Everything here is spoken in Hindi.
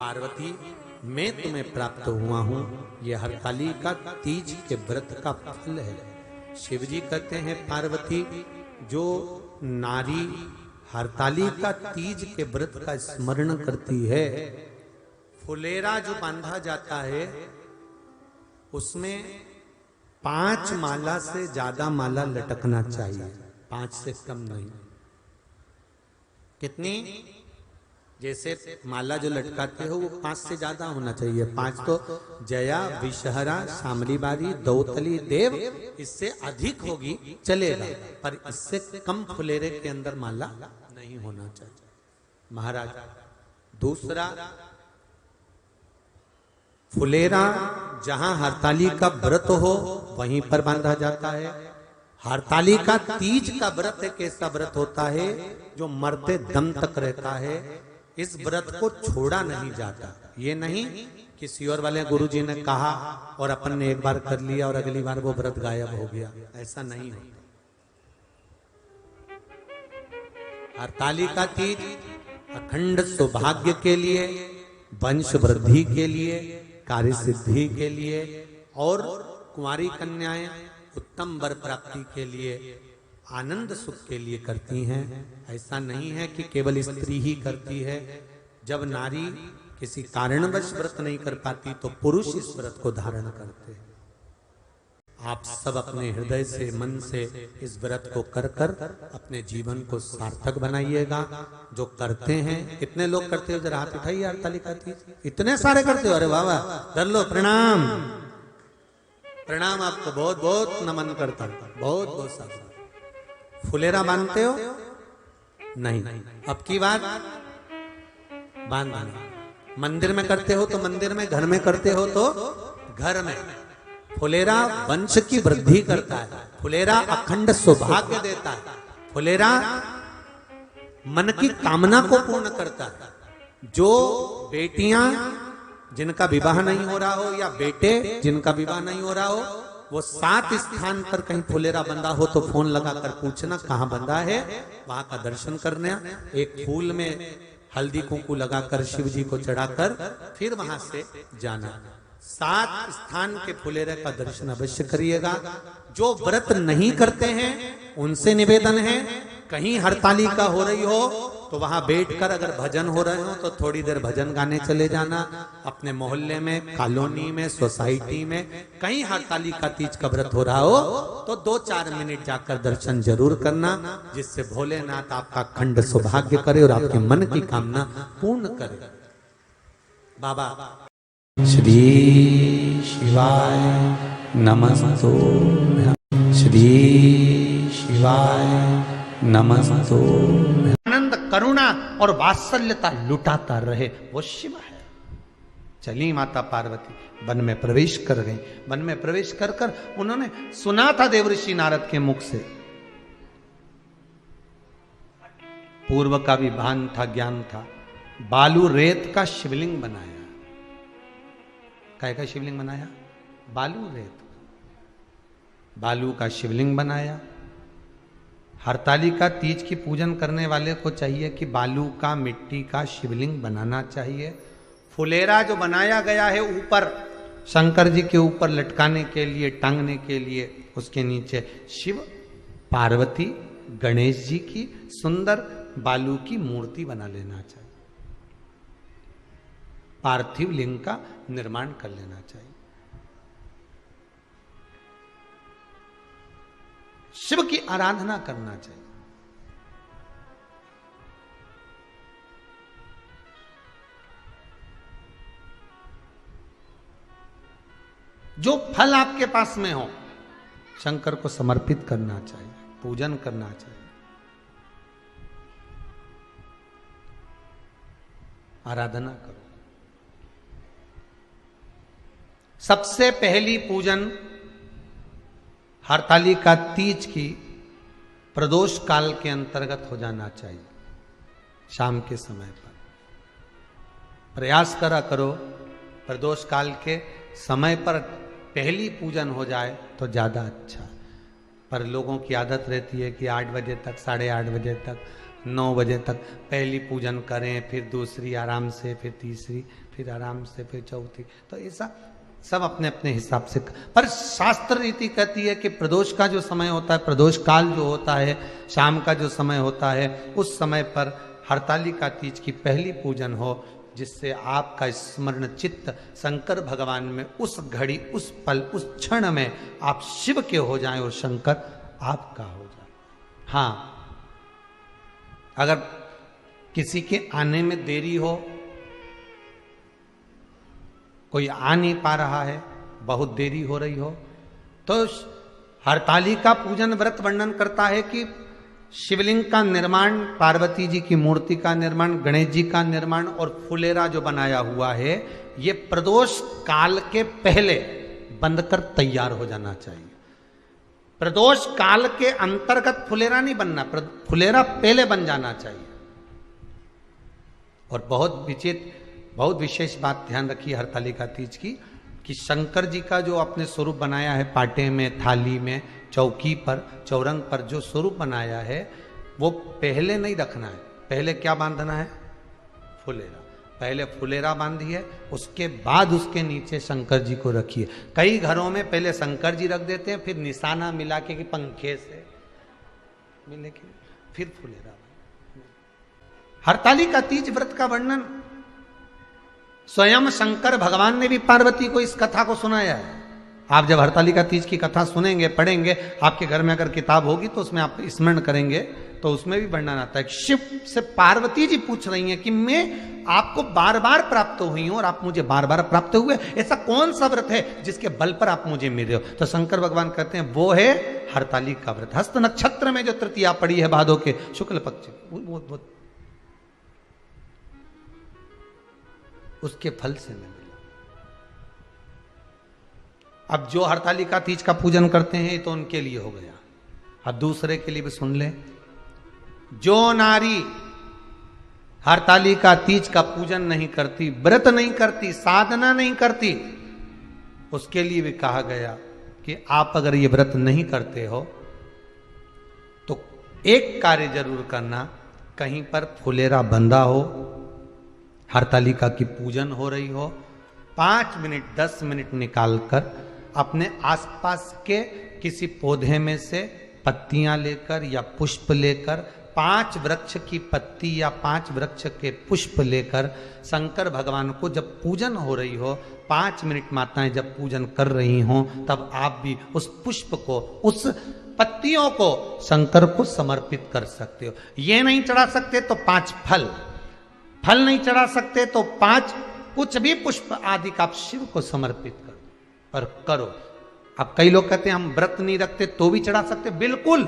पार्वती मैं तुम्हें प्राप्त हुआ हूँ, यह हरतालिका तीज के व्रत का फल है। शिव जी कहते हैं पार्वती जो नारी हरतालिका तीज के व्रत का स्मरण करती है, फुलेरा जो बांधा जाता है उसमें 5 माला से ज्यादा माला लटकना चाहिए, 5 से कम नहीं। कितनी? जैसे माला जो लटकाते हो वो 5 से ज्यादा होना चाहिए। 5 तो जया, विषहरा, शामली बारी, दौतली, देव, इससे अधिक होगी चलेगा, पर इससे कम फुलेरे के अंदर माला नहीं होना चाहिए महाराज। दूसरा, फुलेरा जहां हरतालिका व्रत हो वहीं पर बांधा जाता है। हरतालिका तीज का व्रत एक ऐसा व्रत होता है जो मरते दम तक रहता है। इस व्रत को छोड़ा नहीं जाता। ये नहीं कि सियोर वाले गुरुजी ने कहा और अपन ने एक बार कर लिया और अगली बार वो व्रत गायब हो गया, ऐसा नहीं होता। हरतालिका तीज अखंड सौभाग्य के लिए, वंश वृद्धि के लिए, कार्य सिद्धि के लिए और कुंवारी कन्याएं उत्तम वर प्राप्ति के लिए, आनंद सुख के लिए करती हैं। ऐसा नहीं है कि केवल स्त्री ही करती है। जब नारी किसी कारणवश व्रत नहीं कर पाती तो पुरुष इस व्रत को धारण करते हैं। आप सब अपने हृदय से, मन से इस व्रत को कर कर अपने जीवन को सार्थक बनाइएगा। जो करते हैं, कितने लोग करते हो? जरा हाथ उठाइए। हरतालिका तीज इतने सारे करते हो? अरे वाह वाह, कर लो, प्रणाम प्रणाम, आपको बहुत बहुत नमन करता हूं, बहुत बहुत साधु। फुलेरा बांधते हो? नहीं, अब की बात बांधना। मंदिर में करते हो तो मंदिर में, घर में करते हो तो घर में। फुलेरा वंश की वृद्धि करता है, फुलेरा अखंड सौभाग्य देता है, फुलेरा मन की कामना को पूर्ण करता है। जो बेटियां जिनका विवाह नहीं हो रहा हो या बेटे जिनका विवाह नहीं हो रहा हो, वो 7 स्थान पर कहीं फुलेरा बंधा हो तो फोन लगाकर पूछना कहाँ बंधा है, वहां का दर्शन करना। एक फूल में हल्दी कुंकू लगाकर शिव जी को चढ़ाकर फिर वहां से जाना। 7 स्थान के फुलेरे का दर्शन अवश्य करिएगा। जो व्रत नहीं करते हैं उनसे निवेदन है, कहीं हरतालिका हो रही हो तो वहां बैठकर अगर भजन हो रहे हो तो थोड़ी देर भजन गाने चले जाना। अपने मोहल्ले में, कॉलोनी में, सोसाइटी में कहीं हरतालिका तीज का व्रत हो रहा हो तो 2-4 मिनट जाकर दर्शन जरूर करना, जिससे भोलेनाथ आपका अखंड सौभाग्य करे और आपके मन की कामना पूर्ण करे। बाबा श्री शिवाय नमस्तु, श्री शिवाय नमस्तु। आनंद, करुणा और वात्सल्यता लुटाता रहे, वो शिव है। चली माता पार्वती वन में प्रवेश कर गई। वन में प्रवेश कर कर उन्होंने सुना था देवऋषि नारद के मुख से, पूर्व का भी भान था, ज्ञान था। बालू रेत का शिवलिंग बनाया। काय का शिवलिंग बनाया? बालू रेत, बालू का शिवलिंग बनाया। हरतालिका तीज की पूजन करने वाले को चाहिए कि बालू का, मिट्टी का शिवलिंग बनाना चाहिए। फुलेरा जो बनाया गया है ऊपर शंकर जी के ऊपर लटकाने के लिए, टांगने के लिए, उसके नीचे शिव, पार्वती, गणेश जी की सुंदर बालू की मूर्ति बना लेना चाहिए। पार्थिव लिंग का निर्माण कर लेना चाहिए। शिव की आराधना करना चाहिए। जो फल आपके पास में हो शंकर को समर्पित करना चाहिए, पूजन करना चाहिए, आराधना करो। सबसे पहली पूजन हरतालिका तीज की प्रदोष काल के अंतर्गत हो जाना चाहिए। शाम के समय पर प्रयास करा करो प्रदोष काल के समय पर पहली पूजन हो जाए तो ज्यादा अच्छा। पर लोगों की आदत रहती है कि 8 बजे तक, 8:30 बजे तक 9 बजे तक पहली पूजन करें, फिर दूसरी आराम से, फिर तीसरी, फिर आराम से, फिर चौथी। तो ऐसा सब अपने अपने हिसाब से। पर शास्त्र रीति कहती है कि प्रदोष का जो समय होता है, प्रदोष काल जो होता है, शाम का जो समय होता है, उस समय पर हरतालिका तीज की पहली पूजन हो, जिससे आपका स्मरण चित्त शंकर भगवान में उस घड़ी, उस पल, उस क्षण में आप शिव के हो जाएं और शंकर आपका हो जाए। हाँ, अगर किसी के आने में देरी हो, कोई आ नहीं पा रहा है, बहुत देरी हो रही हो, तो हरतालिका पूजन व्रत वर्णन करता है कि शिवलिंग का निर्माण, पार्वती जी की मूर्ति का निर्माण, गणेश जी का निर्माण और फुलेरा जो बनाया हुआ है, ये प्रदोष काल के पहले बनकर तैयार हो जाना चाहिए। प्रदोष काल के अंतर्गत फुलेरा नहीं बनना, फुलेरा पहले बन जाना चाहिए। और बहुत विशेष बात ध्यान रखिए हरतालिका तीज की, कि शंकर जी का जो अपने स्वरूप बनाया है, पाटे में, थाली में, चौकी पर, चौरंग पर जो स्वरूप बनाया है, वो पहले नहीं रखना है। पहले क्या बांधना है? फुलेरा। पहले फुलेरा बांधिए, उसके बाद उसके नीचे शंकर जी को रखिए। कई घरों में पहले शंकर जी रख देते हैं, फिर निशाना मिला के कि पंखे से मिले के फिर फुलेरा। हरतालिका तीज व्रत का वर्णन स्वयं शंकर भगवान ने भी पार्वती को इस कथा को सुनाया है। आप जब हरतालिका तीज की कथा सुनेंगे, पढ़ेंगे, आपके घर में अगर किताब होगी तो उसमें आप स्मरण करेंगे, तो उसमें भी वर्णन आता है। शिव से पार्वती जी पूछ रही हैं कि मैं आपको बार बार प्राप्त हुई हूं और आप मुझे बार बार प्राप्त हुए, ऐसा कौन सा व्रत है जिसके बल पर आप मुझे मिल रहे हो? तो शंकर भगवान कहते हैं वो है हरतालिका व्रत। हस्त नक्षत्र में जो तृतीया पड़ी है भादो के शुक्ल पक्ष, वो उसके फल से मैं मिला। अब जो हरतालिका तीज का पूजन करते हैं तो उनके लिए हो गया। अब दूसरे के लिए भी सुन ले। जो नारी हरतालिका तीज का पूजन नहीं करती, व्रत नहीं करती, साधना नहीं करती, उसके लिए भी कहा गया कि आप अगर ये व्रत नहीं करते हो तो एक कार्य जरूर करना, कहीं पर फुलेरा बंधा हो, हरतालिका की पूजन हो रही हो, 5 मिनट 10 मिनट निकालकर अपने आसपास के किसी पौधे में से पत्तियां लेकर या पुष्प लेकर, 5 वृक्ष की पत्ती या 5 वृक्ष के पुष्प लेकर शंकर भगवान को जब पूजन हो रही हो, 5 मिनट माताएं जब पूजन कर रही हों, तब आप भी उस पुष्प को, उस पत्तियों को शंकर को समर्पित कर सकते हो। ये नहीं चढ़ा सकते तो 5 फल नहीं चढ़ा सकते तो 5 कुछ भी पुष्प आदि का आप शिव को समर्पित करो और करो। अब कई लोग कहते हैं हम व्रत नहीं रखते तो भी चढ़ा सकते, बिल्कुल